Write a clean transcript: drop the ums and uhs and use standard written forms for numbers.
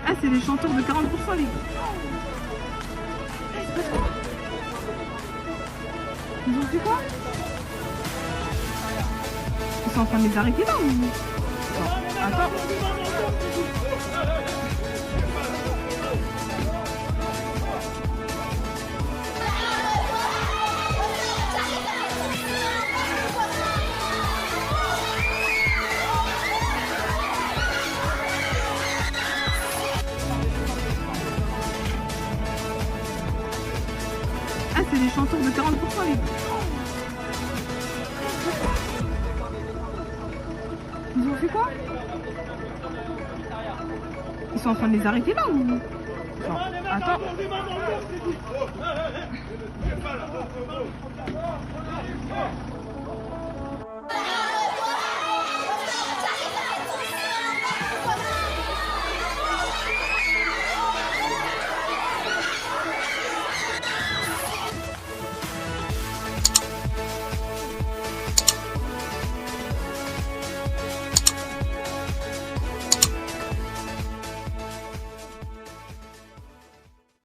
Ah, c'est les chanteurs de 40%, les gars. Ils ont fait quoi? Ils sont en train de les arrêter là ou... Attends. Ah, c'est les chanteurs de 40%, les gars. Ils ont fait quoi? Ils sont en train de les arrêter là ou... Attends.